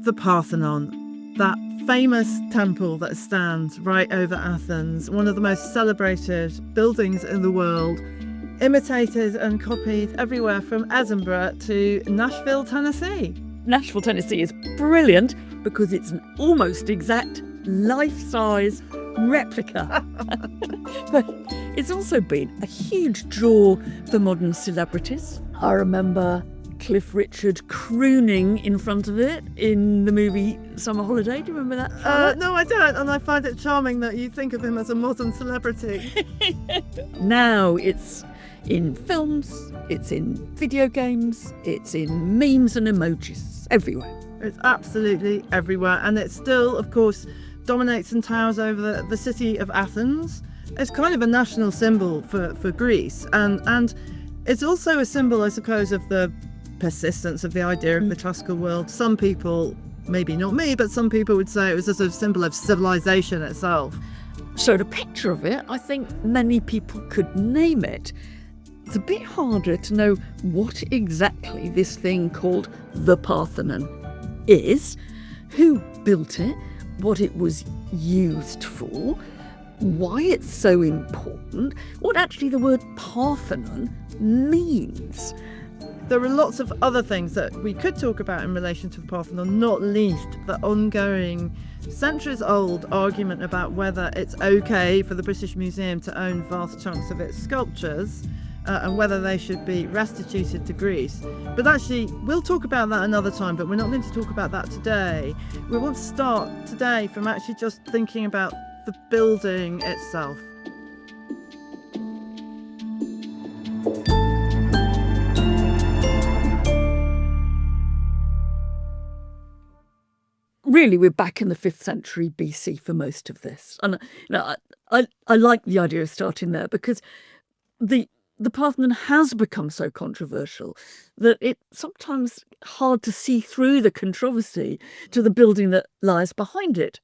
the Parthenon, that famous temple that stands right over Athens, one of the most celebrated buildings in the world, imitated and copied everywhere from Edinburgh to Nashville, Tennessee. Nashville, Tennessee is brilliant because it's an almost exact life-size replica. But it's also been a huge draw for modern celebrities. I remember Cliff Richard crooning in front of it in the movie Summer Holiday. Do you remember that? No, I don't, and I find it charming that you think of him as a modern celebrity. Now it's in films, it's in video games, it's in memes and emojis, everywhere. It's absolutely everywhere, and it still, of course, dominates and towers over the city of Athens. It's kind of a national symbol for Greece, and it's also a symbol, I suppose, of the persistence of the idea of the classical world. Some people, maybe not me, but some people would say it was a sort of symbol of civilization itself. So the picture of it, I think many people could name it. It's a bit harder to know what exactly this thing called the Parthenon is, who built it, what it was used for, why it's so important, what actually the word Parthenon means. There are lots of other things that we could talk about in relation to the Parthenon, not least the ongoing centuries-old argument about whether it's okay for the British Museum to own vast chunks of its sculptures and whether they should be restituted to Greece. But actually, we'll talk about that another time, but we're not going to talk about that today. We want to start today from actually just thinking about the building itself. Really, we're back in the 5th century BC for most of this. And I like the idea of starting there because the Parthenon has become so controversial that it's sometimes hard to see through the controversy to the building that lies behind it.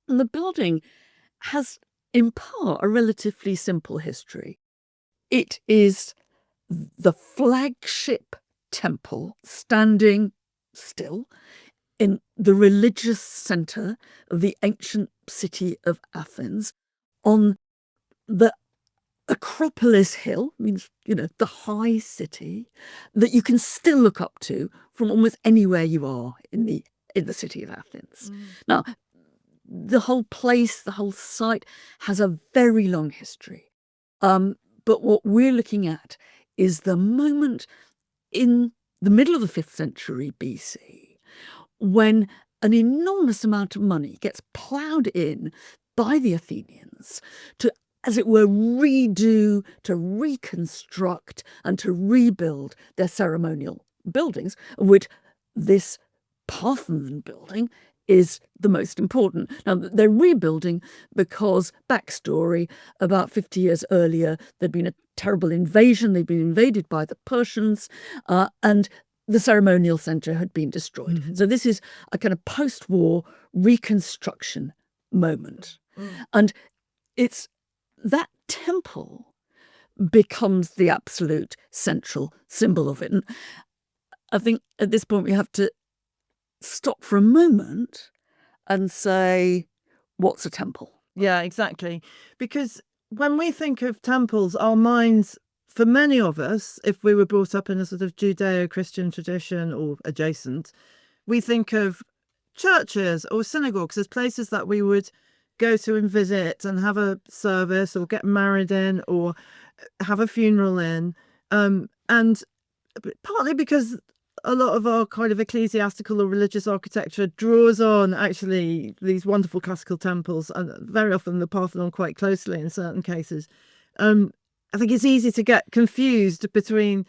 And the building has, in part, a relatively simple history. It is the flagship temple standing still in the religious centre of the ancient city of Athens on the Acropolis Hill, means, the high city that you can still look up to from almost anywhere you are in the city of Athens. Now, the whole place, the whole site has a very long history. But what we're looking at is the moment in the middle of the 5th century BC when an enormous amount of money gets ploughed in by the Athenians to, as it were, redo, to reconstruct and to rebuild their ceremonial buildings, of which this Parthenon building is the most important. Now, they're rebuilding because, backstory, about 50 years earlier, there'd been a terrible invasion. They'd been invaded by the Persians, and the ceremonial centre had been destroyed. Mm-hmm. So this is a kind of post-war reconstruction moment. And it's that temple becomes the absolute central symbol of it. And I think at this point we have to stop for a moment and say, what's a temple? Yeah, exactly. Because when we think of temples, our minds, for many of us, if we were brought up in a sort of Judeo-Christian tradition or adjacent, we think of churches or synagogues as places that we would go to and visit and have a service or get married in or have a funeral in. And partly because a lot of our kind of ecclesiastical or religious architecture draws on actually these wonderful classical temples, and very often the Parthenon quite closely in certain cases. I think it's easy to get confused between,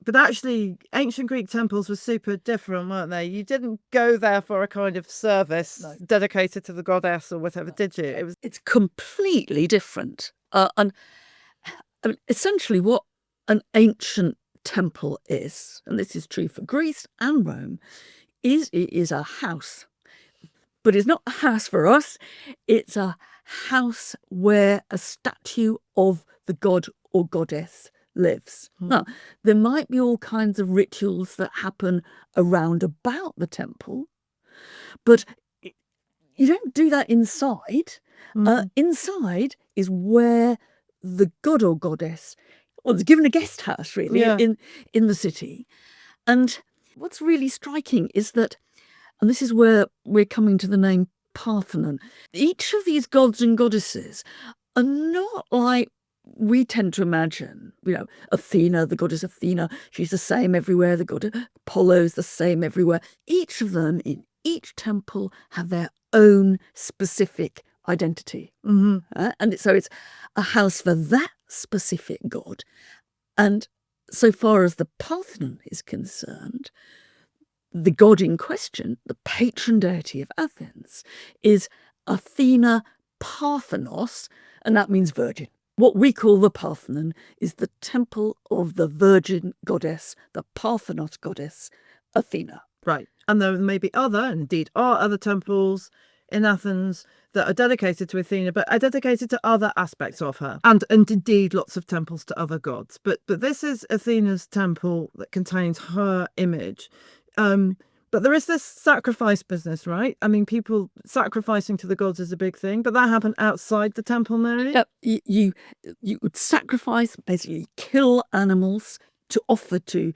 but actually ancient Greek temples were super different, weren't they? You didn't go there for a kind of service dedicated to the goddess or whatever, did you? It's completely different. And I mean, essentially what an ancient temple is, and this is true for Greece and Rome, it is a house. But it's not a house for us. It's a house where a statue of the god or goddess lives. Now, there might be all kinds of rituals that happen around about the temple, But you don't do that inside. Mhm. Inside is where the god or goddess was given a guest house, really, Yeah. in the city. And what's really striking is that, and this is where we're coming to the name Parthenon, each of these gods and goddesses are not like we tend to imagine. Athena, the goddess Athena, she's the same everywhere. The god Apollo's the same everywhere. Each of them in each temple have their own specific identity. And so it's a house for that specific god. And so far as the Parthenon is concerned, the god in question, the patron deity of Athens, is Athena Parthenos, and that means virgin. What we call the Parthenon is the temple of the virgin goddess, the Parthenos goddess, Athena. Right. And there may be other, and indeed are other temples in Athens that are dedicated to Athena, but are dedicated to other aspects of her. And indeed lots of temples to other gods. But this is Athena's temple that contains her image. But there is this sacrifice business, right? I mean, people sacrificing to the gods is a big thing, but that happened outside the temple, Mary? Yep. You would sacrifice, basically kill animals to offer to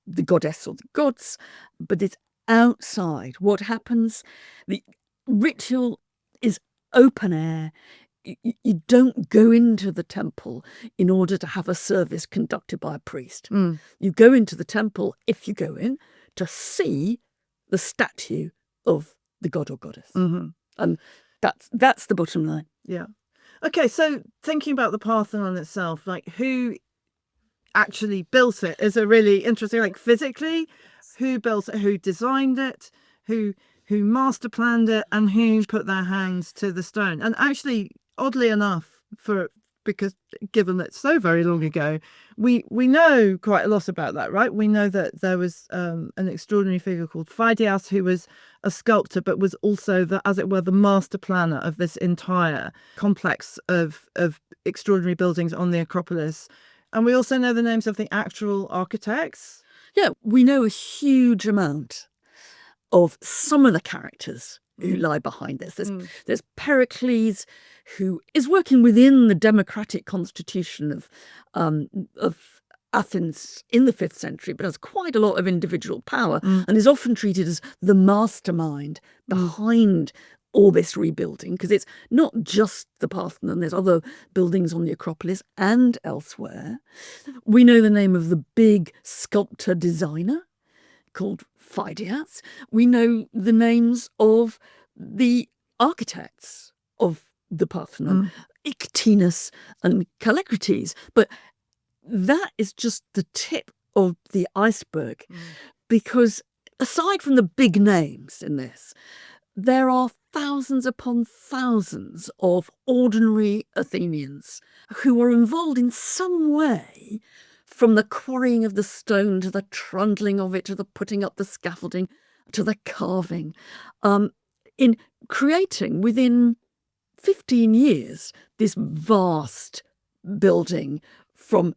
the goddess or the gods, but it's outside. What happens? The ritual is open air. You don't go into the temple in order to have a service conducted by a priest. You go into the temple, if you go in, to see the statue of the god or goddess. And that's the bottom line. Yeah. Okay, so thinking about the Parthenon itself, like who actually built it is a really interesting, like physically, who built it, who designed it, who master planned it, and who put their hands to the stone. And actually, oddly enough, because given that it's so very long ago, we know quite a lot about that, right? We know that there was an extraordinary figure called Phidias who was a sculptor, but was also as it were, the master planner of this entire complex of extraordinary buildings on the Acropolis. And we also know the names of the actual architects. Yeah, we know a huge amount of some of the characters who lie behind this. There's Pericles, who is working within the democratic constitution of Athens in the 5th century, but has quite a lot of individual power and is often treated as the mastermind behind all this rebuilding, because it's not just the Parthenon. There's other buildings on the Acropolis and elsewhere. We know the name of the big sculptor designer called Phidias. We know the names of the architects of the Parthenon, Ictinus and Callicrates. But that is just the tip of the iceberg, because aside from the big names in this, there are thousands upon thousands of ordinary Athenians who are involved in some way, from the quarrying of the stone to the trundling of it to the putting up the scaffolding to the carving, in creating within 15 years this vast building from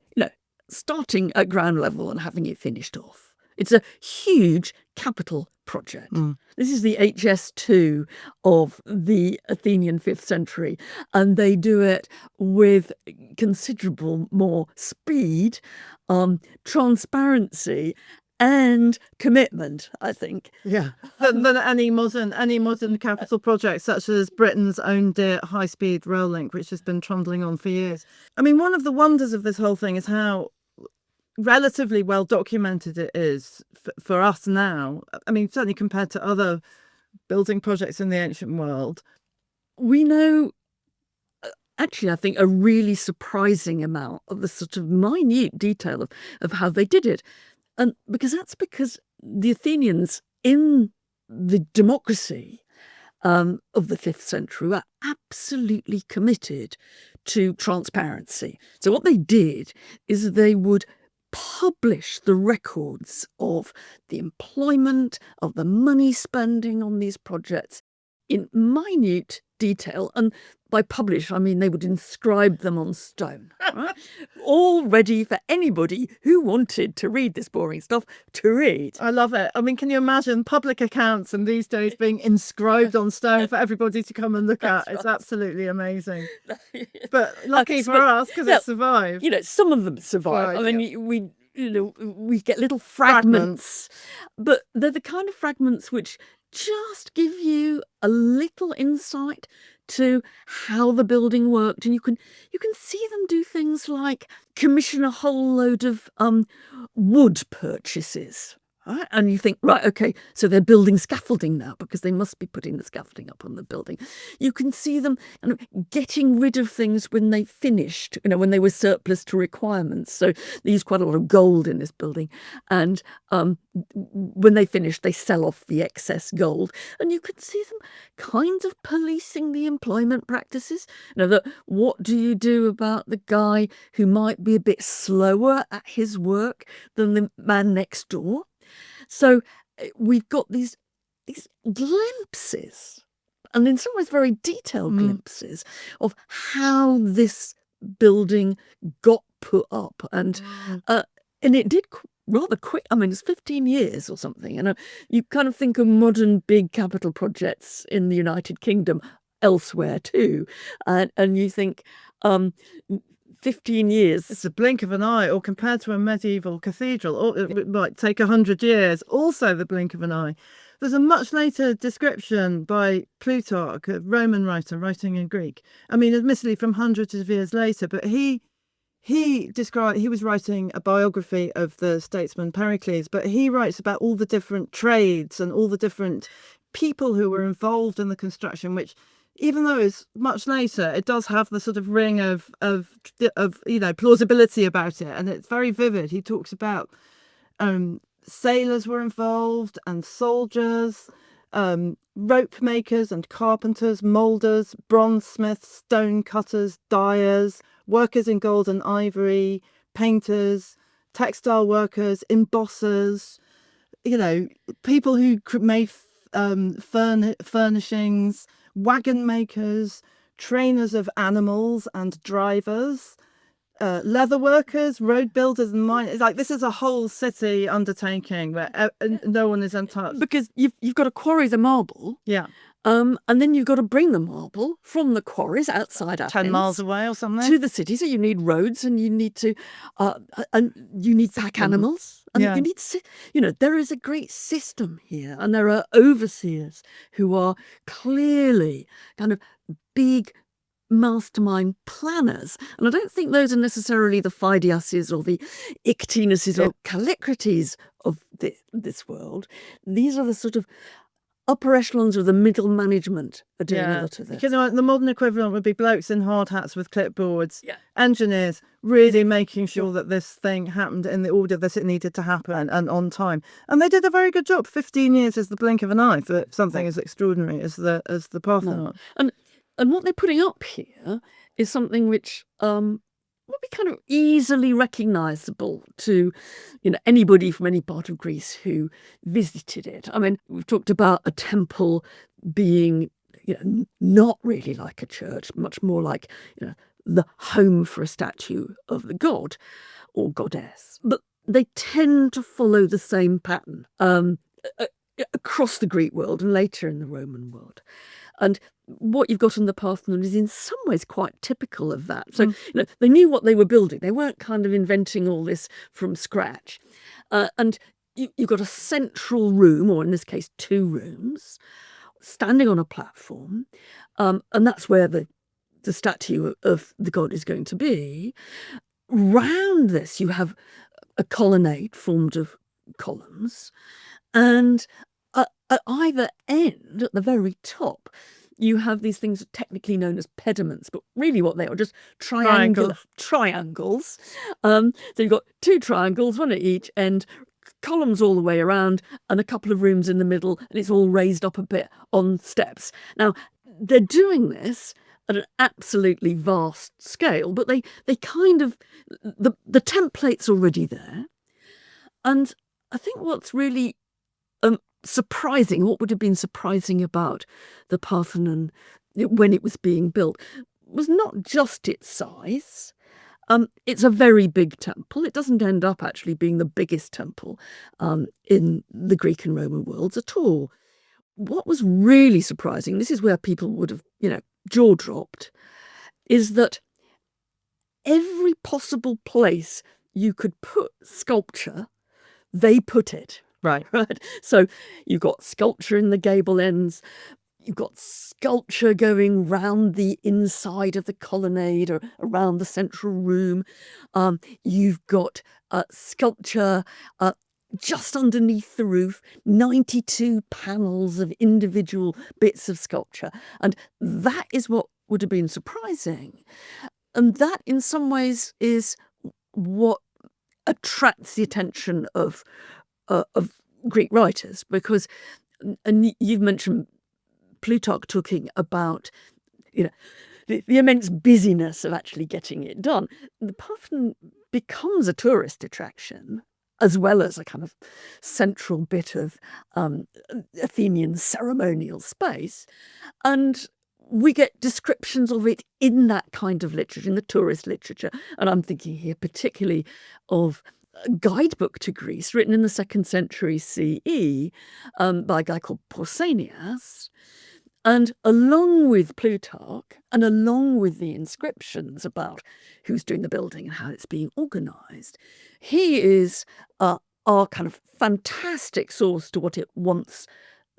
starting at ground level and having it finished off. It's a huge capital project. This is the HS2 of the Athenian 5th century, and they do it with considerable more speed, transparency and commitment, I think. Yeah, than any modern capital project, such as Britain's own dear high-speed rail link, which has been trundling on for years. I mean, one of the wonders of this whole thing is how relatively well documented it is for us now. I mean, certainly compared to other building projects in the ancient world. We know, actually, I think, a really surprising amount of the sort of minute detail of how they did it. And because the Athenians in the democracy of the 5th century were absolutely committed to transparency. So what they did is they would publish the records of the employment, of the money spending on these projects in minute detail. And by publish, I mean they would inscribe them on stone, right? All ready for anybody who wanted to read this boring stuff to read. I love it. I mean, can you imagine public accounts and these days being inscribed on stone for everybody to come and look at? It's absolutely amazing. But lucky for us, because it survived. Some of them survive. I mean, we get little fragments, but they're the kind of fragments which just give you a little insight to how the building worked, and you can see them do things like commission a whole load of wood purchases. Right? And you think, right, okay, so they're building scaffolding now because they must be putting the scaffolding up on the building. You can see them getting rid of things when they finished, when they were surplus to requirements. So they use quite a lot of gold in this building. And when they finish, they sell off the excess gold. And you can see them kind of policing the employment practices. What do you do about the guy who might be a bit slower at his work than the man next door? So we've got these glimpses, and in some ways very detailed glimpses, of how this building got put up. And it did rather quick. I mean, it's 15 years or something. And you kind of think of modern big capital projects in the United Kingdom, elsewhere too. And you think... 15 years. It's a blink of an eye, or compared to a medieval cathedral, or it might take 100 years, also the blink of an eye. There's a much later description by Plutarch, a Roman writer writing in Greek. I mean, admittedly from hundreds of years later, but he was writing a biography of the statesman Pericles, but he writes about all the different trades and all the different people who were involved in the construction, which, even though it's much later, it does have the sort of ring of plausibility about it, and it's very vivid. He talks about sailors were involved, and soldiers, rope makers and carpenters, moulders, bronze smiths, stone cutters, dyers, workers in gold and ivory, painters, textile workers, embossers, people who made furnishings, wagon makers, trainers of animals and drivers, leather workers, road builders and miners. Like, this is a whole city undertaking where no one is untouched. Because you've got to quarry the marble. Yeah. And then you've got to bring the marble from the quarries outside Athens 10 miles away or something to the city. So you need roads, and you need to pack animals. And you need, there is a great system here, and there are overseers who are clearly kind of big mastermind planners. And I don't think those are necessarily the Phidiases or the Ictinuses or Callicrates of this world. These are the sort of upper echelons of the middle management are doing a lot of this. Because the modern equivalent would be blokes in hard hats with clipboards, engineers really making sure that this thing happened in the order that it needed to happen and on time. And they did a very good job. 15 years is the blink of an eye for something as extraordinary as the Parthenon. No. And what they're putting up here is something which would be kind of easily recognisable to anybody from any part of Greece who visited it. I mean, we've talked about a temple being not really like a church, much more like the home for a statue of the god or goddess. But they tend to follow the same pattern across the Greek world and later in the Roman world. And what you've got in the Parthenon is in some ways quite typical of that. So, they knew what they were building. They weren't kind of inventing all this from scratch. And you've got a central room, or in this case, 2 rooms, standing on a platform. And that's where the statue of the god is going to be. Round this, you have a colonnade formed of columns. And at either end, at the very top, you have these things technically known as pediments, but really what they are, just triangles. So you've got 2 triangles, one at each end, columns all the way around, and a couple of rooms in the middle, and it's all raised up a bit on steps. Now, they're doing this at an absolutely vast scale, but they kind of, the template's already there. And I think what's really surprising, what would have been surprising about the Parthenon when it was being built was not just its size. It's a very big temple. It doesn't end up actually being the biggest temple in the Greek and Roman worlds at all. What was really surprising, this is where people would have, jaw dropped, is that every possible place you could put sculpture, they put it. Right. Right. So you've got sculpture in the gable ends. You've got sculpture going round the inside of the colonnade or around the central room. You've got sculpture just underneath the roof, 92 panels of individual bits of sculpture. And that is what would have been surprising. And that in some ways is what attracts the attention of Greek writers, because, and you've mentioned Plutarch talking about, the immense busyness of actually getting it done. The Parthenon becomes a tourist attraction as well as a kind of central bit of Athenian ceremonial space. And we get descriptions of it in that kind of literature, in the tourist literature. And I'm thinking here particularly of a guidebook to Greece written in the 2nd century CE by a guy called Pausanias. And along with Plutarch and along with the inscriptions about who's doing the building and how it's being organised, he is our kind of fantastic source to what it once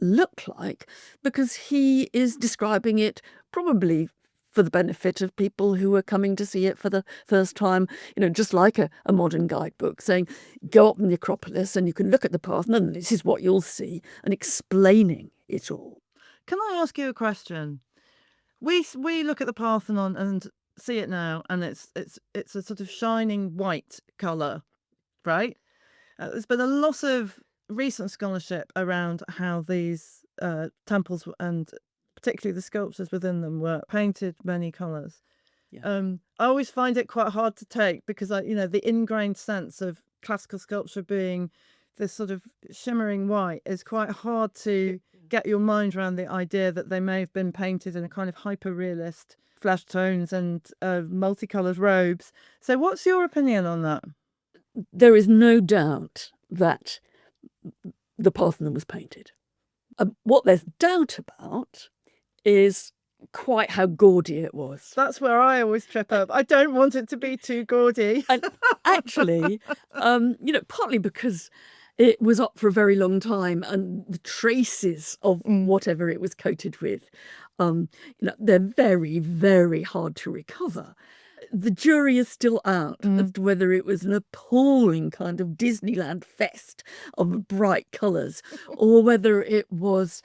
looked like, because he is describing it probably for the benefit of people who are coming to see it for the first time, just like a modern guidebook, saying, go up in the Acropolis and you can look at the Parthenon and this is what you'll see, and explaining it all. Can I ask you a question? We look at the Parthenon and see it now, and it's a sort of shining white colour, right? There's been a lot of recent scholarship around how these temples and particularly the sculptures within them were painted many colours. Yeah. I always find it quite hard to take because the ingrained sense of classical sculpture being this sort of shimmering white is quite hard to get your mind around the idea that they may have been painted in a kind of hyper-realist flesh tones and multicoloured robes. So what's your opinion on that? There is no doubt that the Parthenon was painted. What there's doubt about is quite how gaudy it was. That's where I always trip up. I don't want it to be too gaudy. And actually, partly because it was up for a very long time and the traces of whatever it was coated with, they're very, very hard to recover. The jury is still out as to whether it was an appalling kind of Disneyland fest of bright colours or whether it was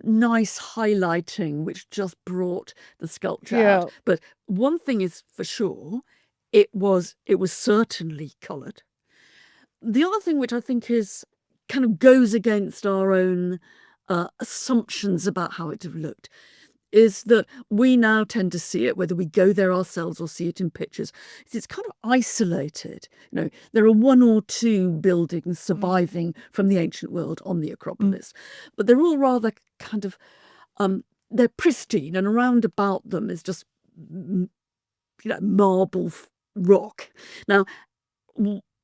nice highlighting which just brought the sculpture out. But one thing is for sure, it was certainly coloured. The other thing which I think is kind of goes against our own assumptions about how it would have looked is that we now tend to see it, whether we go there ourselves or see it in pictures, it's kind of isolated. There are 1 or 2 buildings surviving from the ancient world on the Acropolis, but they're all rather kind of, they're pristine, and around about them is just, marble rock. Now,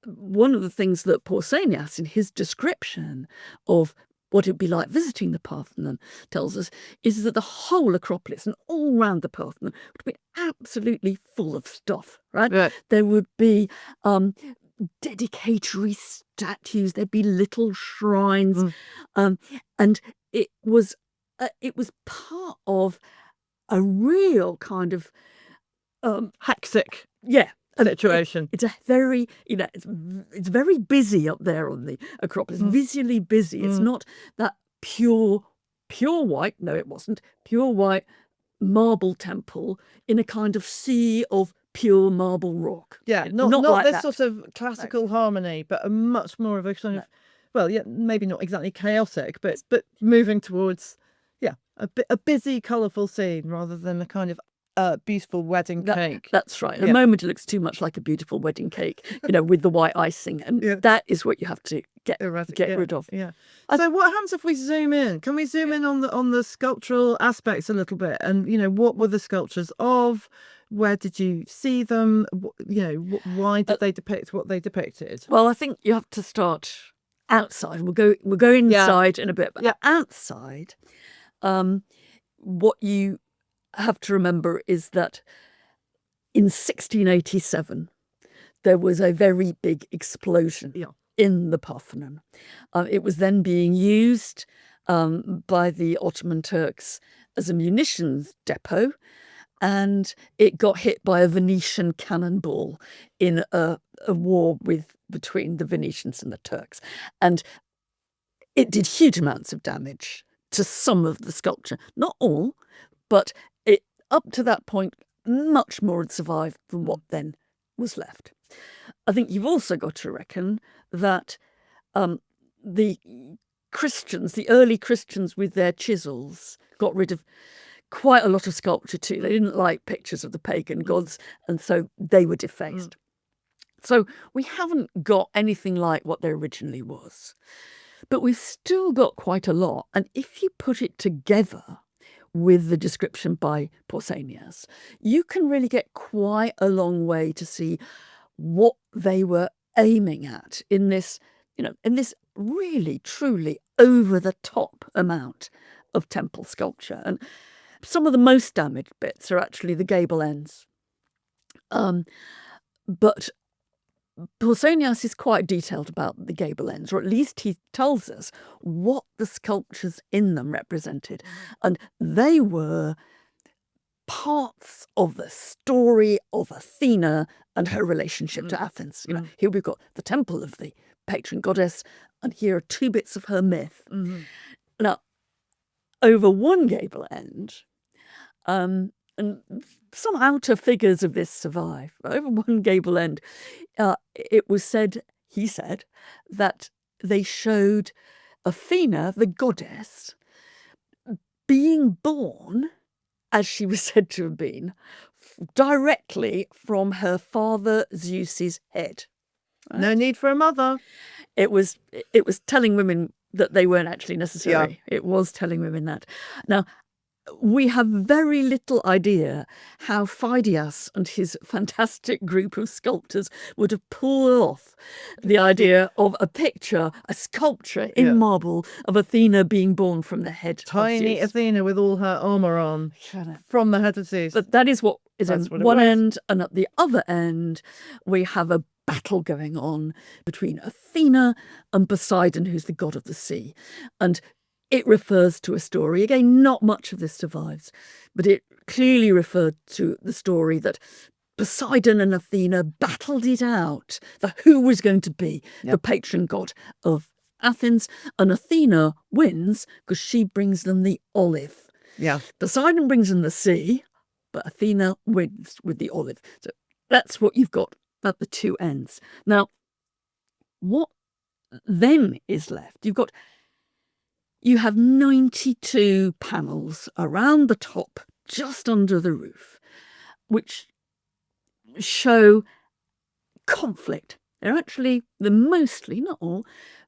one of the things that Pausanias, in his description of what it would be like visiting the Parthenon, tells us is that the whole Acropolis and all round the Parthenon would be absolutely full of stuff, right? There would be dedicatory statues, there'd be little shrines, and it was part of a real kind of hectic situation. It's a very, it's very busy up there on the Acropolis, visually busy. It's not that pure white, no it wasn't, pure white marble temple in a kind of sea of pure marble rock. Yeah, not like this that. sort of classical harmony, but a much more of a kind of, maybe not exactly chaotic, but moving towards, a busy, colourful scene rather than a kind of beautiful wedding cake. That's right. At the moment, it looks too much like a beautiful wedding cake, with the white icing, and that is what you have to get rid of. Yeah. So what happens if we zoom in? Can we zoom in on the sculptural aspects a little bit? And what were the sculptures of? Where did you see them? Why did they depict what they depicted? Well, I think you have to start outside. We'll go inside in a bit. But outside, what you have to remember is that in 1687 there was a very big explosion in the Parthenon. It was then being used by the Ottoman Turks as a munitions depot, and it got hit by a Venetian cannonball in a war between the Venetians and the Turks. And it did huge amounts of damage to some of the sculpture. Not all, but up to that point, much more had survived than what then was left. I think you've also got to reckon that the Christians, the early Christians with their chisels, got rid of quite a lot of sculpture too. They didn't like pictures of the pagan gods, and so they were defaced. So we haven't got anything like what there originally was. But we've still got quite a lot. And if you put it together with the description by Pausanias, you can really get quite a long way to see what they were aiming at in this really, truly over-the-top amount of temple sculpture. And some of the most damaged bits are actually the gable ends. But Pausanias is quite detailed about the gable ends, or at least he tells us what the sculptures in them represented. And they were parts of the story of Athena and her relationship to Athens. Here we've got the temple of the patron goddess, and here are two bits of her myth. Now, over one gable end, and some outer figures of this survive. Over one gable end, he said, that they showed Athena, the goddess, being born, as she was said to have been, directly from her father Zeus's head. Right? No need for a mother. It was telling women that they weren't actually necessary. Yeah. It was telling women that. Now, we have very little idea how Phidias and his fantastic group of sculptors would have pulled off the idea of a picture, a sculpture in marble of Athena being born from the head. Tiny Athena with all her armour on from the head of Zeus. But that is what is on one end, and at the other end we have a battle going on between Athena and Poseidon, who's the god of the sea. And it refers to a story. Again, not much of this survives, but it clearly referred to the story that Poseidon and Athena battled it out for who was going to be the patron god of Athens. And Athena wins because she brings them the olive. Yeah. Poseidon brings them the sea, but Athena wins with the olive. So that's what you've got at the two ends. Now, what then is left? You have 92 panels around the top, just under the roof, which show conflict. They're actually, not all,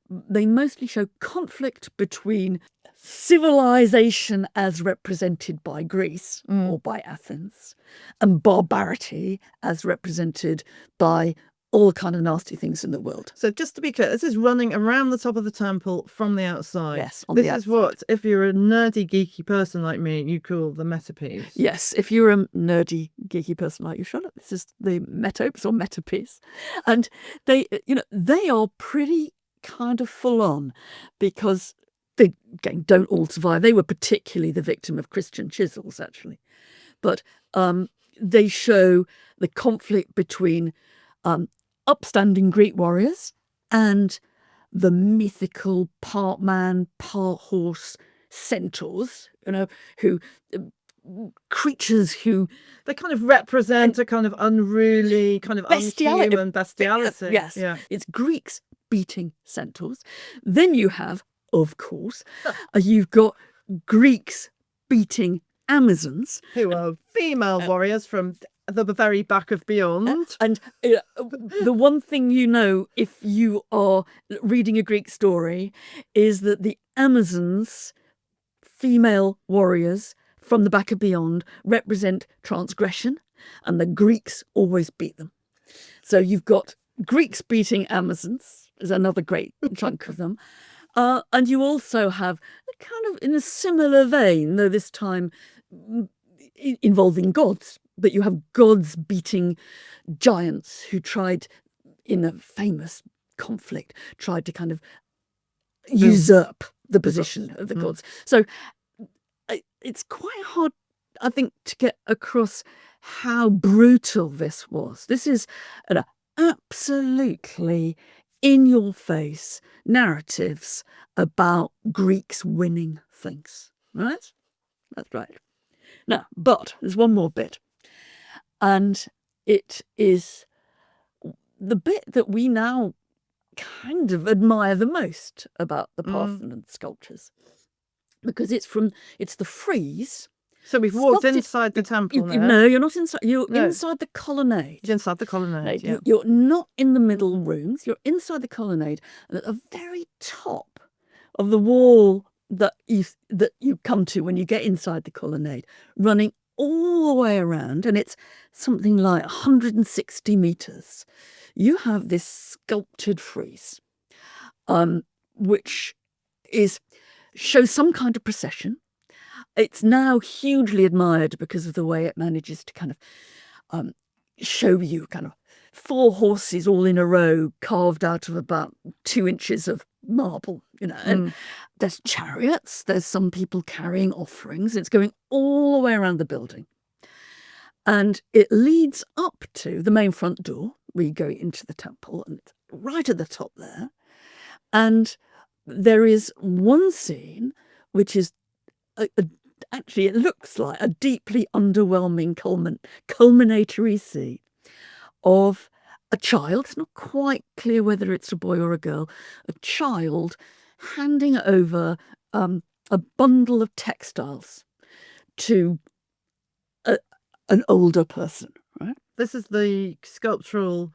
they mostly show conflict between civilization as represented by Greece or by Athens, and barbarity as represented by all kind of nasty things in the world. So just to be clear, this is running around the top of the temple from the outside. Yes, this is what, if you're a nerdy, geeky person like me, you call the metapiece. Yes, if you're a nerdy, geeky person like you, Charlotte, this is the metopes or metapiece. And they are pretty kind of full on, because they, again, don't all survive. They were particularly the victim of Christian chisels, actually. But they show the conflict between upstanding Greek warriors and the mythical part man, part horse centaurs, who creatures who they kind of represent a kind of unruly, kind of unhuman bestiality. Yes, it's Greeks beating centaurs. Then you have, of course, you've got Greeks beating Amazons, who are female warriors from the very back of Beyond. And the one thing you know if you are reading a Greek story is that the Amazons, female warriors from the back of Beyond, represent transgression, and the Greeks always beat them. So you've got Greeks beating Amazons, is another great chunk of them. And you also have kind of in a similar vein, though this time involving gods, but you have gods beating giants who tried, in a famous conflict, tried to kind of usurp the position of the gods. So it's quite hard, I think, to get across how brutal this was. This is an absolutely in-your-face narratives about Greeks winning things, right? That's right. Now, but there's one more bit, and it is the bit that we now kind of admire the most about the Parthenon sculptures, because it's the frieze. So we've walked inside the temple now. No, you're not inside. You're inside the colonnade. It's inside the colonnade, yeah. You're not in the middle rooms. You're inside the colonnade, and at the very top of the wall that you come to when you get inside the colonnade, running all the way around, and it's something like 160 meters. You have this sculpted frieze, which shows some kind of procession. It's now hugely admired because of the way it manages to kind of show you kind of 4 horses all in a row carved out of about 2 inches of marble, and there's chariots, there's some people carrying offerings. It's going all the way around the building. And it leads up to the main front door where you go into the temple, and it's right at the top there. And there is one scene which is actually, it looks like a deeply underwhelming culminatory scene of a child. It's not quite clear whether it's a boy or a girl. A child handing over a bundle of textiles to an older person, right? This is the sculptural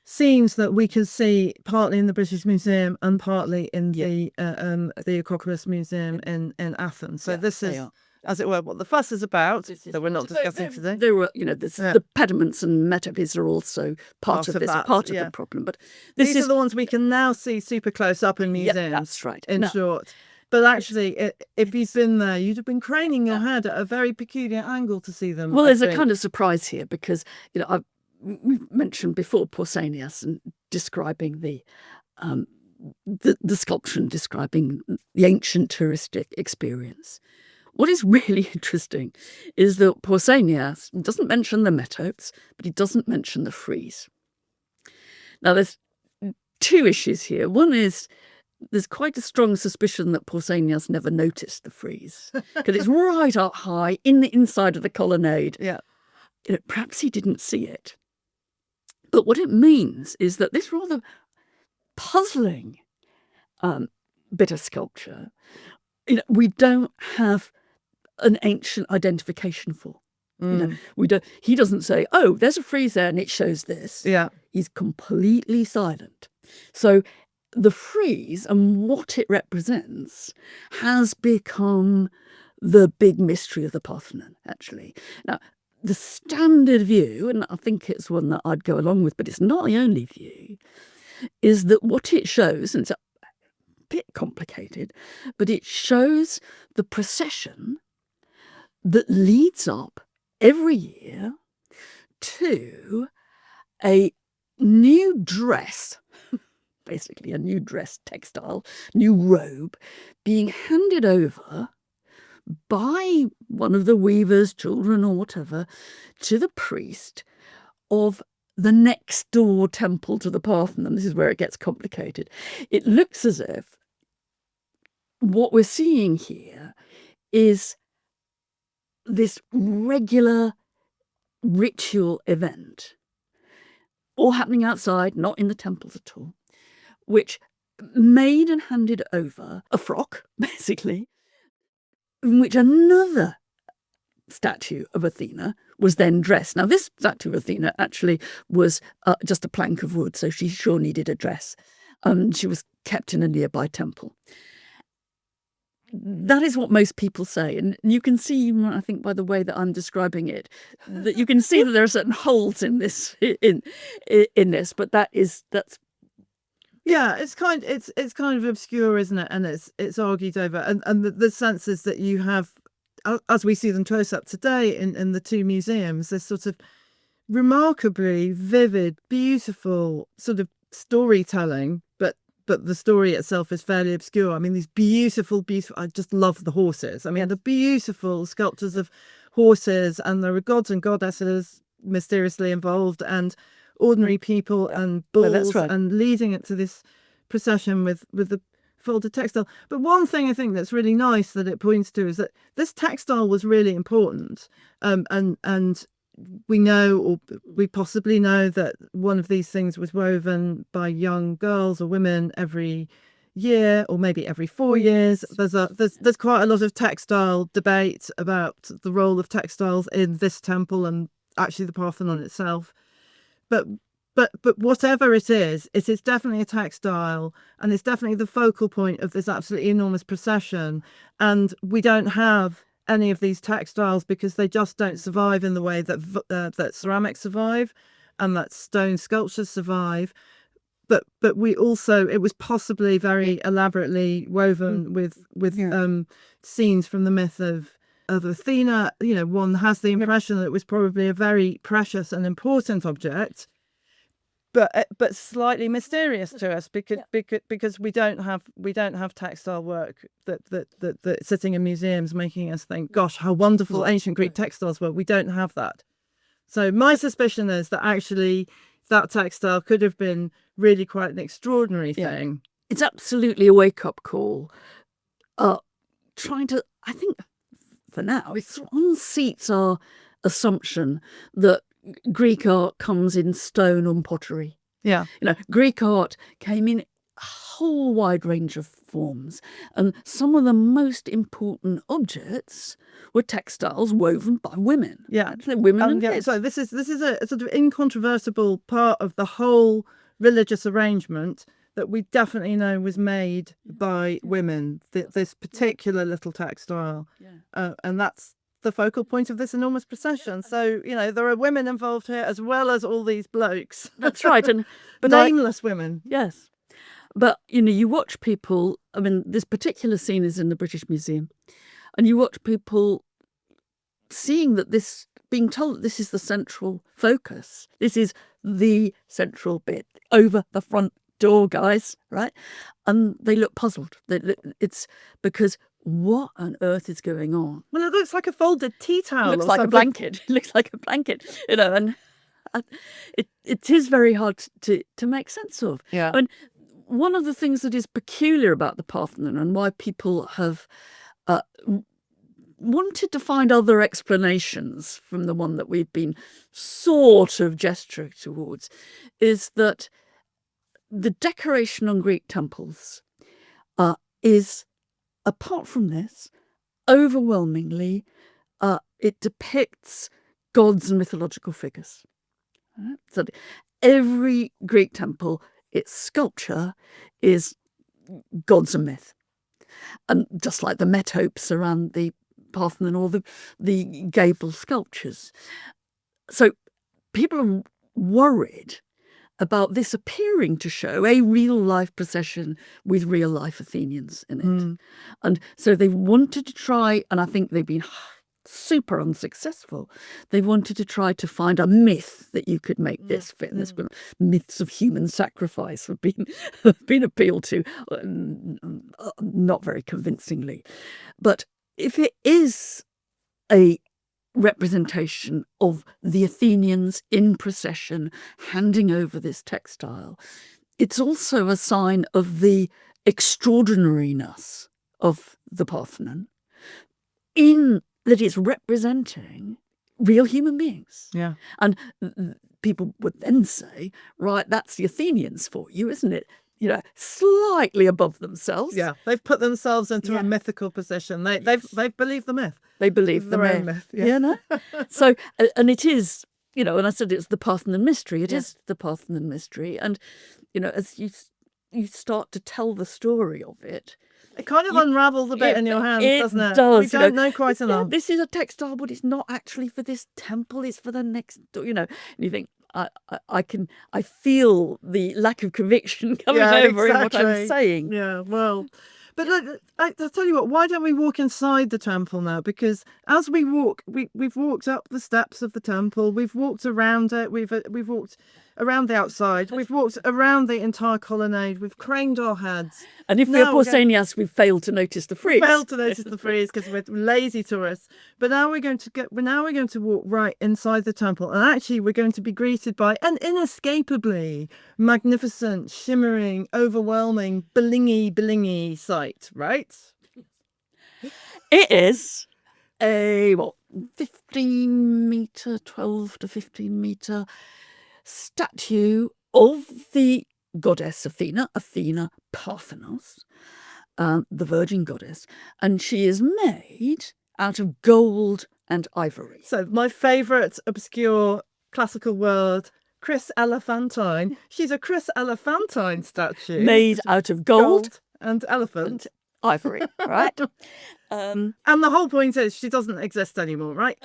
scenes that we can see partly in the British Museum and partly in the Acropolis Museum in Athens. So this is, as it were, what the fuss is about, that we're not discussing today. There were, the pediments and metaphors are also part of this, part of the problem. But these are the ones we can now see super close up in museums. Yeah, that's right. In short. But actually, if you've been there, you'd have been craning your head at a very peculiar angle to see them. Well, there's a kind of surprise here because, we've mentioned before Pausanias and describing the sculpture and describing the ancient touristic experience. What is really interesting is that Pausanias doesn't mention the metopes, but he doesn't mention the frieze. Now, there's 2 issues here. One is there's quite a strong suspicion that Pausanias never noticed the frieze because it's right up high in the inside of the colonnade. Yeah, perhaps he didn't see it. But what it means is that this rather puzzling bit of sculpture, we don't have an ancient identification for. We don't. He doesn't say, "Oh, there's a frieze there, and it shows this." Yeah, he's completely silent. So the frieze and what it represents has become the big mystery of the Parthenon. Actually, now. The standard view, and I think it's one that I'd go along with, but it's not the only view, is that what it shows, and it's a bit complicated, but it shows the procession that leads up every year to a new dress, basically a new dress textile, new robe, being handed over by one of the weavers' children or whatever to the priest of the next door temple to the Parthenon. This is where it gets complicated. It looks as if what we're seeing here is this regular ritual event, all happening outside, not in the temples at all, which made and handed over a frock, basically, in which another statue of Athena was then dressed. Now, this statue of Athena actually was just a plank of wood, so she sure needed a dress. She was kept in a nearby temple. That is what most people say. And you can see, I think, by the way that I'm describing it, that you can see that there are certain holes in this, in this, but that's yeah, it's kind of obscure, isn't it? And it's argued over, and the sense is that you have, as we see them close up today in the two museums, this sort of remarkably vivid, beautiful sort of storytelling, but the story itself is fairly obscure. I mean, these beautiful, I just love the horses. I mean, the beautiful sculptures of horses, and there are gods and goddesses mysteriously involved, and ordinary people and bulls, that's right. and leading it to this procession with the folded textile. But one thing I think that's really nice that it points to is that this textile was really important, and we know, or we possibly know, that one of these things was woven by young girls or women every year, or maybe every 4 years. There's quite a lot of textile debate about the role of textiles in this temple and actually the Parthenon itself. But whatever it is definitely a textile, and it's definitely the focal point of this absolutely enormous procession. And we don't have any of these textiles because they just don't survive in the way that ceramics survive and that stone sculptures survive. But we also, it was possibly very elaborately woven with scenes from the myth of Athena. You know, one has the impression that it was probably a very precious and important object, but slightly mysterious to us because we don't have textile work that sitting in museums making us think, gosh, how wonderful ancient Greek textiles were. We don't have that. So my suspicion is that actually that textile could have been really quite an extraordinary thing. It's absolutely a wake-up call. Trying to, I think, for now, it unseats our assumption that Greek art comes in stone and pottery. Yeah. You know, Greek art came in a whole wide range of forms, and some of the most important objects were textiles woven by women. Yeah. Women and kids. So this is a sort of incontrovertible part of the whole religious arrangement that we definitely know was made by women, this particular little textile. And that's the focal point of this enormous procession. So, you know, there are women involved here as well as all these blokes. That's right. But nameless women. Yes. But, you know, you watch people, I mean, this particular scene is in the British Museum, and you watch people seeing that this, being told that this is the central focus. This is the central bit over the front door, guys, right? And they look puzzled. It's because what on earth is going on? Well, it looks like a folded tea towel. It looks like a blanket. It looks like a blanket, you know, and it is very hard to make sense of. Yeah. I mean, one of the things that is peculiar about the Parthenon and why people have wanted to find other explanations from the one that we've been sort of gesturing towards is that the decoration on Greek temples is, apart from this, overwhelmingly, it depicts gods and mythological figures. Right? So every Greek temple, its sculpture is gods and myth. And just like the metopes around the Parthenon or the gable sculptures. So people are worried about this appearing to show a real-life procession with real-life Athenians in it. And so they wanted to try, and I think they've been super unsuccessful, they wanted to try to find a myth that you could make this fit. There's been myths of human sacrifice have been appealed to, not very convincingly. But if it is a representation of the Athenians in procession handing over this textile, it's also a sign of the extraordinariness of the Parthenon in that it's representing real human beings. Yeah. And people would then say, right, that's the Athenians for you, isn't it? You know, slightly above themselves. Yeah, they've put themselves into a mythical position. They've believed the myth. They believe the Their own myth. myth, You know? So, and it is, you know, and I said it's the Parthenon mystery. It Yeah. is the Parthenon mystery. And, you know, as you start to tell the story of it, It kind of unravels a bit in your hands, doesn't it? does. We don't know quite yeah, enough. this is a textile, but it's not actually for this temple. It's for the next door, you know. And you think, I feel the lack of conviction coming over in what I'm saying. Yeah, well, but look, I'll tell you what, why don't we walk inside the temple now? Because as we walk, we've walked up the steps of the temple, we've walked around it, we've walked around the outside, we've walked around the entire colonnade, we've craned our heads. And if we're Pausanias, we've failed to notice the frieze. Failed to notice the frieze because we're lazy tourists. But now we're going to walk right inside the temple, and actually we're going to be greeted by an inescapably magnificent, shimmering, overwhelming, blingy sight, right? It is a 12 to 15 meter statue of the goddess Athena Parthenos, the Virgin Goddess, and she is made out of gold and ivory. So my favourite obscure classical word, Chris Elephantine. She's a Chris Elephantine statue. Made out of gold and elephant. Ivory, right? And the whole point is she doesn't exist anymore, right?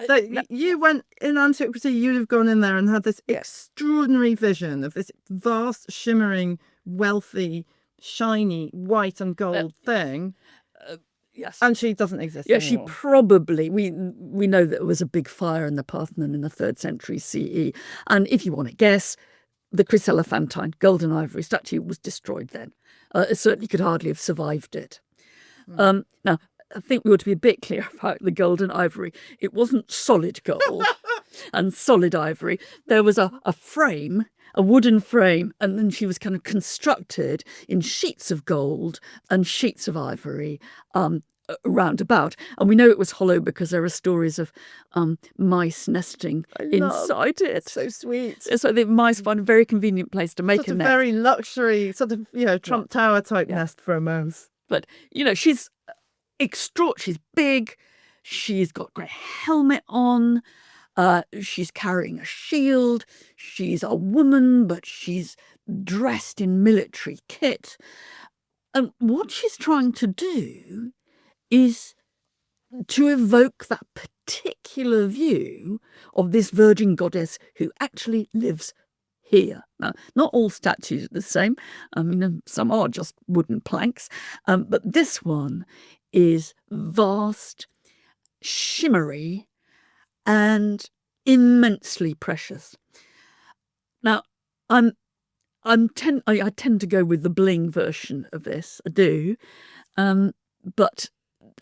You went in antiquity, you'd have gone in there and had this extraordinary vision of this vast, shimmering, wealthy, shiny, white and gold thing. Yes. And she doesn't exist anymore. She probably, we know that there was a big fire in the Parthenon in the 3rd century CE. And if you want to guess, the Chris Elephantine gold and ivory statue was destroyed then. It certainly could hardly have survived it. Now, I think we ought to be a bit clear about the gold and ivory. It wasn't solid gold and solid ivory. There was a frame, a wooden frame, and then she was kind of constructed in sheets of gold and sheets of ivory round about. And we know it was hollow because there are stories of mice nesting inside it. So sweet. So the mice find a very convenient place to make a nest. Very luxury, sort of, Trump Tower type nest for a mouse. But, she's she's big, she's got a great helmet on, she's carrying a shield, she's a woman, but she's dressed in military kit. And what she's trying to do is to evoke that particular view of this virgin goddess who actually lives here. Now, not all statues are the same. I mean, some are just wooden planks. But this one is vast, shimmery, and immensely precious. Now, I tend to go with the bling version of this. I do. But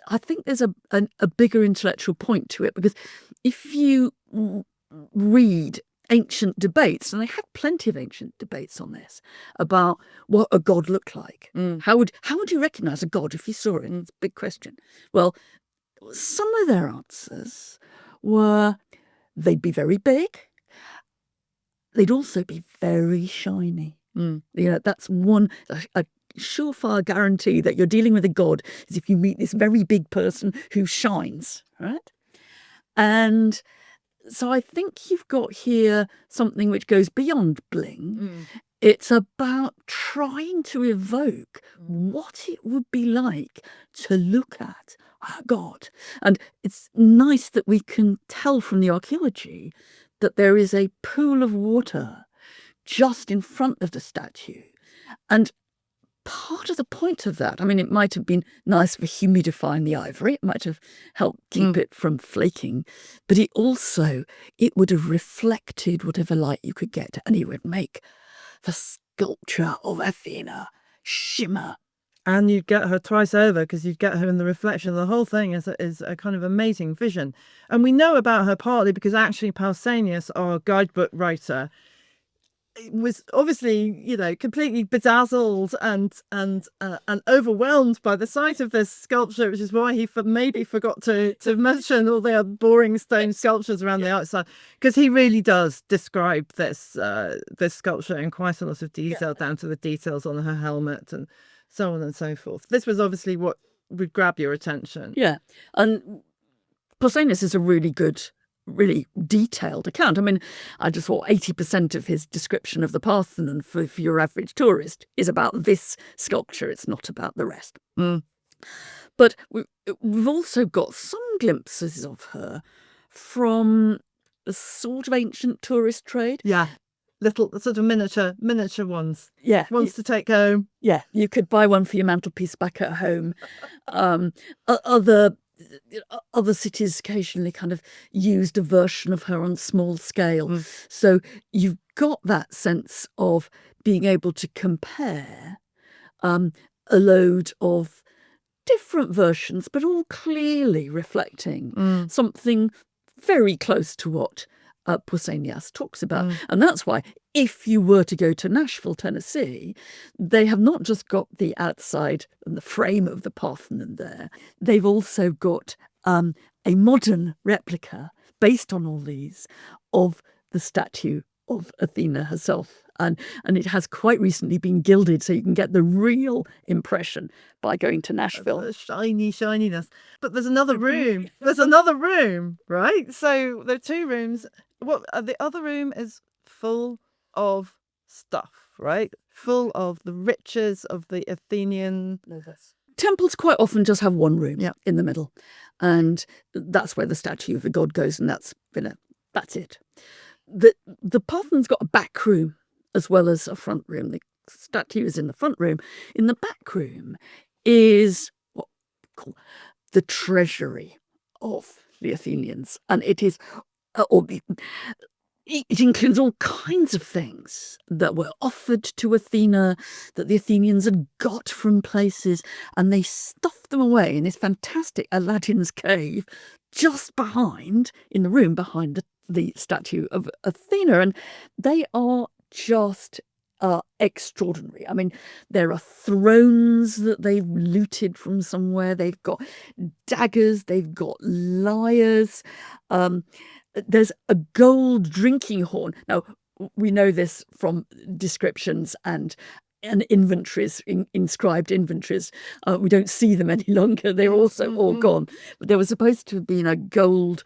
I think there's a bigger intellectual point to it, because if you read ancient debates, and they had plenty of ancient debates on this, about what a god looked like. How would you recognise a god if you saw it? It's a big question. Well, some of their answers were they'd be very big. They'd also be very shiny. That's one a surefire guarantee that you're dealing with a god is if you meet this very big person who shines, right? And so I think you've got here something which goes beyond bling. It's about trying to evoke what it would be like to look at a god. And it's nice that we can tell from the archaeology that there is a pool of water just in front of the statue. And part of the point of that, I mean, it might have been nice for humidifying the ivory. It might have helped keep it from flaking. But it would have reflected whatever light you could get. And it would make the sculpture of Athena shimmer. And you'd get her twice over, because you'd get her in the reflection. The whole thing is a kind of amazing vision. And we know about her partly because actually Pausanias, our guidebook writer, was obviously, completely bedazzled and overwhelmed by the sight of this sculpture, which is why he maybe forgot to mention all the boring stone sculptures around the outside, because he really does describe this sculpture in quite a lot of detail, down to the details on her helmet and so on and so forth. This was obviously what would grab your attention. Yeah, and Pausanias is a really good, really detailed account. I mean, I just thought 80% of his description of the Parthenon for your average tourist is about this sculpture. It's not about the rest. But we've also got some glimpses of her from a sort of ancient tourist trade. Yeah. Little sort of miniature ones. Yeah. Ones to take home. Yeah. You could buy one for your mantelpiece back at home. Other cities occasionally kind of used a version of her on small scale. So you've got that sense of being able to compare a load of different versions, but all clearly reflecting something very close to what Pausanias talks about. And that's why if you were to go to Nashville, Tennessee, they have not just got the outside and the frame of the Parthenon there. They've also got a modern replica based on all these of the statue of Athena herself. And it has quite recently been gilded, so you can get the real impression by going to Nashville. The shininess. But there's another room. There's another room, right? So there are two rooms. The other room is full of stuff, right? Full of the riches of the Athenian. Temples quite often just have one room in the middle, and that's where the statue of the god goes, and that's it. The Parthenon's got a back room as well as a front room. The statue is in the front room. In the back room is what we call the treasury of the Athenians, and it is. It includes all kinds of things that were offered to Athena, that the Athenians had got from places, and they stuffed them away in this fantastic Aladdin's cave just behind, in the room behind the statue of Athena. And they are just extraordinary. I mean, there are thrones that they've looted from somewhere. They've got daggers. They've got lyres. There's a gold drinking horn. Now, we know this from descriptions and inventories, inscribed inventories. We don't see them any longer. They're also all gone. But there was supposed to have been a gold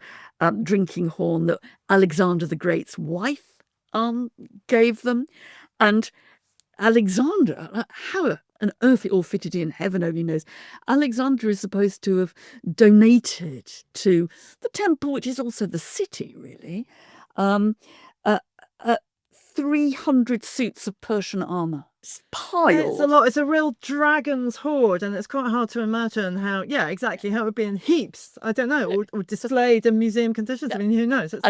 drinking horn that Alexander the Great's wife gave them. And Alexander, how on earth it all fitted in, heaven only knows. Alexander is supposed to have donated to the temple, which is also the city, really, 300 suits of Persian armour. Piled. It's a lot. It's a real dragon's hoard, and it's quite hard to imagine how it would be in heaps. I don't know, or displayed in museum conditions. I mean, who knows? It's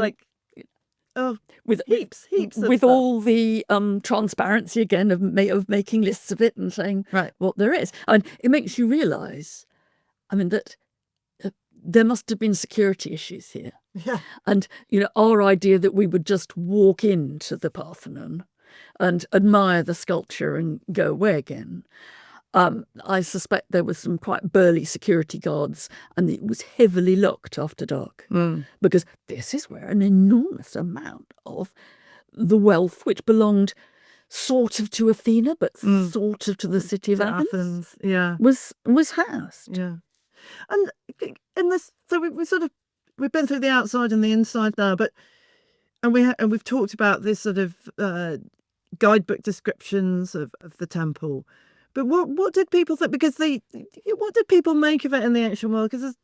with heaps with stuff. All the transparency again of making lists of it and saying what there is. And it makes you realise, I mean, that there must have been security issues here. Yeah. And our idea that we would just walk into the Parthenon and admire the sculpture and go away again. I suspect there were some quite burly security guards, and it was heavily locked after dark because this is where an enormous amount of the wealth, which belonged sort of to Athena, but sort of to the city of Athens, was housed. Yeah, and in this, so we've been through the outside and the inside now, and we've talked about this sort of guidebook descriptions of the temple. But what did people think? Because what did people make of it in the ancient world? Because a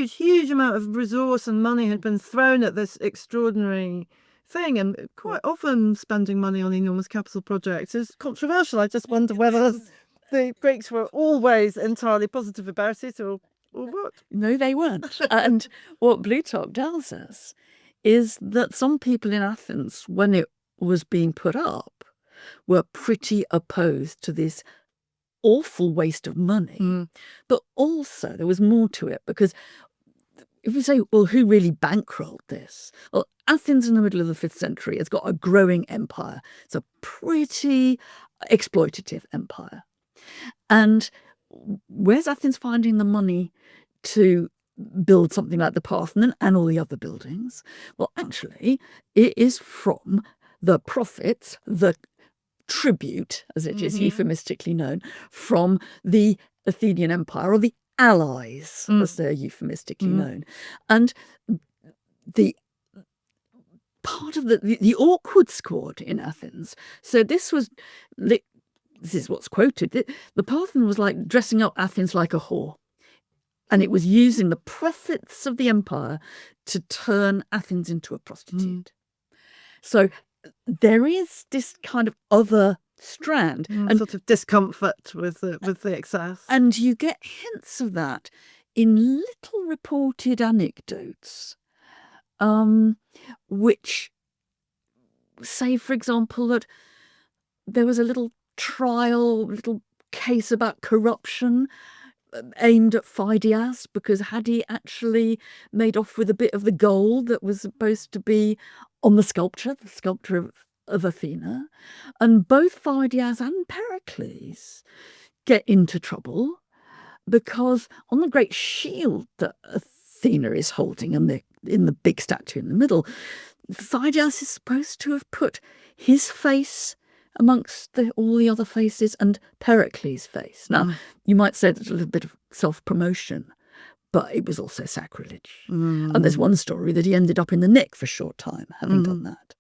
huge amount of resource and money had been thrown at this extraordinary thing, and quite often spending money on enormous capital projects is controversial. I just wonder whether the Greeks were always entirely positive about it, or what? No, they weren't. And what Plutarch tells us is that some people in Athens, when it was being put up, were pretty opposed to this awful waste of money. But also there was more to it, because if you say, well, who really bankrolled this? Well, Athens in the middle of the 5th century has got a growing empire. It's a pretty exploitative empire. And where's Athens finding the money to build something like the Parthenon and all the other buildings? Well, actually, it is from the profits, the tribute, as it is euphemistically known, from the Athenian Empire, or the allies, as they're euphemistically known. And the part of the awkward squad in Athens. So this is what's quoted. The Parthenon was like dressing up Athens like a whore. And it was using the profits of the empire to turn Athens into a prostitute. So there is this kind of other strand. And sort of discomfort with the excess. And you get hints of that in little reported anecdotes, which say, for example, that there was a little case about corruption aimed at Phidias, because had he actually made off with a bit of the gold that was supposed to be on the sculpture of Athena. And both Phidias and Pericles get into trouble because on the great shield that Athena is holding and in the big statue in the middle, Phidias is supposed to have put his face amongst all the other faces and Pericles' face. Now, you might say there's a little bit of self-promotion, but it was also sacrilege. And there's one story that he ended up in the Nick for a short time, having done that.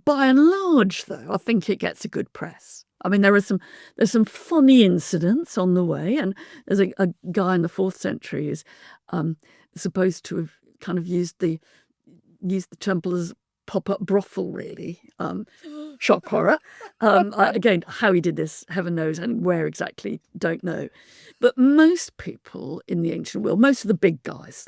By and large, though, I think it gets a good press. I mean, there's some funny incidents on the way, and there's a guy in the 4th century who's supposed to have kind of used the temple as pop-up brothel, really. Shock horror. Again, how he did this, heaven knows, and where exactly, don't know. But most people in the ancient world, most of the big guys,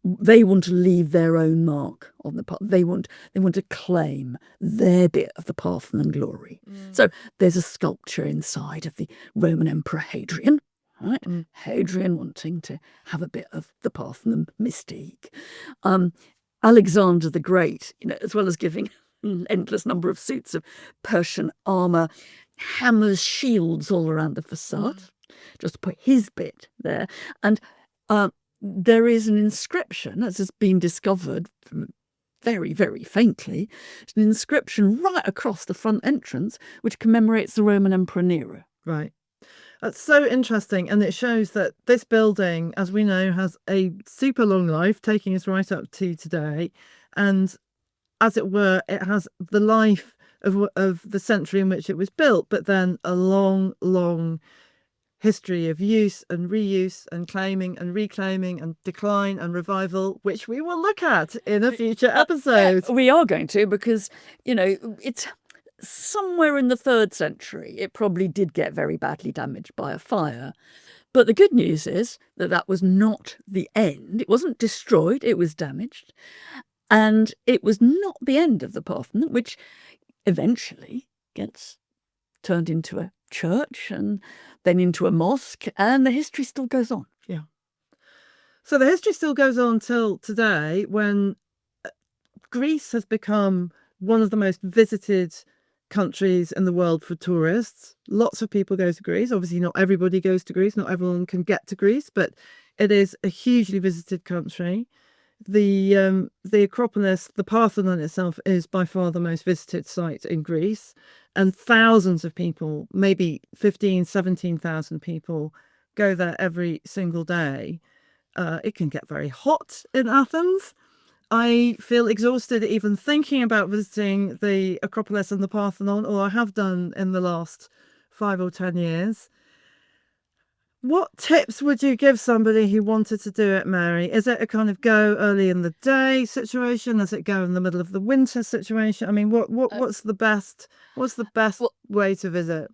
they want to leave their own mark on the part. They want to claim their bit of the Parthenon glory. So there's a sculpture inside of the Roman Emperor Hadrian. Right, Hadrian wanting to have a bit of the Parthenon mystique. Alexander the Great, as well as giving an endless number of suits of Persian armour, hammers shields all around the facade, just to put his bit there. And there is an inscription, as has been discovered very, very faintly, an inscription right across the front entrance, which commemorates the Roman Emperor Nero. Right. That's so interesting, and it shows that this building, as we know, has a super long life, taking us right up to today, and as it were, it has the life of the century in which it was built, but then a long, long history of use and reuse and claiming and reclaiming and decline and revival, which we will look at in a future episode. We are going to, because, it's somewhere in the 3rd century, it probably did get very badly damaged by a fire. But the good news is that was not the end. It wasn't destroyed, it was damaged. And it was not the end of the Parthenon, which eventually gets turned into a church and then into a mosque, and the history still goes on. Yeah. So the history still goes on till today, when Greece has become one of the most visited countries in the world for tourists. Lots of people go to Greece. Obviously, not everybody goes to Greece. Not everyone can get to Greece, but it is a hugely visited country. The Acropolis, the Parthenon itself, is by far the most visited site in Greece, and thousands of people, maybe 17,000 people, go there every single day. It can get very hot in Athens. I feel exhausted even thinking about visiting the Acropolis and the Parthenon, or I have done in the last 5 or 10 years. What tips would you give somebody who wanted to do it, Mary? Is it a kind of go early in the day situation? Is it go in the middle of the winter situation? I mean, what's the best way to visit?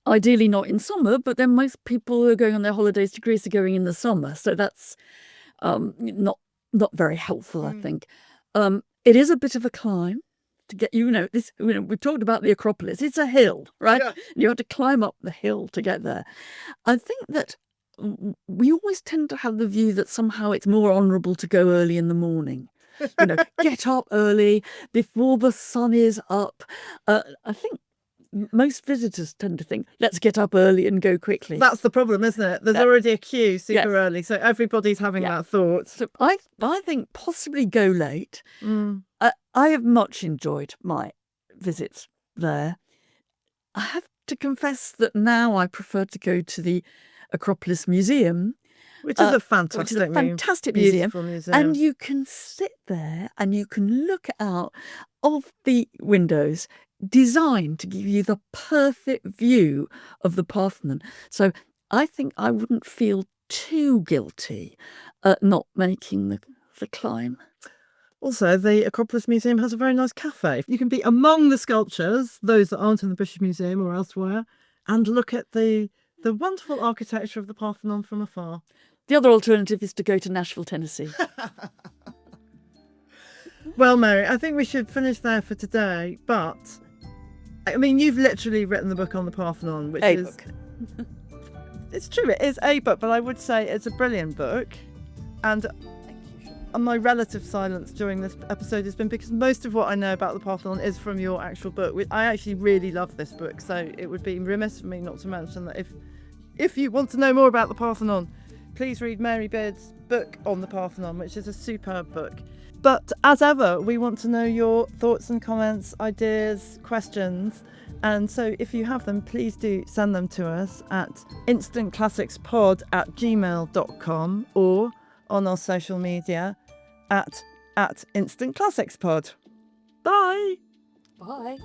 Ideally not in summer, but then most people who are going on their holidays to Greece are going in the summer, so that's not very helpful, I think. It is a bit of a climb to get, this. We've talked about the Acropolis. It's a hill, right? Yeah. You have to climb up the hill to get there. I think that we always tend to have the view that somehow it's more honourable to go early in the morning. Get up early before the sun is up. I think most visitors tend to think, let's get up early and go quickly. That's the problem, isn't it? There's already a queue super early, so everybody's having that thought. So I think possibly go late. I have much enjoyed my visits there. I have to confess that now I prefer to go to the Acropolis Museum, which is a fantastic museum, beautiful museum. and you can sit there and you can look out of the windows designed to give you the perfect view of the Parthenon. So I think I wouldn't feel too guilty at not making the climb. Also, the Acropolis Museum has a very nice cafe. You can be among the sculptures, those that aren't in the British Museum or elsewhere, and look at the wonderful architecture of the Parthenon from afar. The other alternative is to go to Nashville, Tennessee. Well, Mary, I think we should finish there for today. But, I mean, you've literally written the book on the Parthenon, which is... book. It's true, it is a book, but I would say it's a brilliant book. And my relative silence during this episode has been because most of what I know about the Parthenon is from your actual book. I actually really love this book, so it would be remiss of me not to mention that if you want to know more about the Parthenon, please read Mary Beard's book on the Parthenon, which is a superb book. But as ever, we want to know your thoughts and comments, ideas, questions. And so if you have them, please do send them to us at instantclassicspod@gmail.com or on our social media at instantclassicspod. Bye! Bye.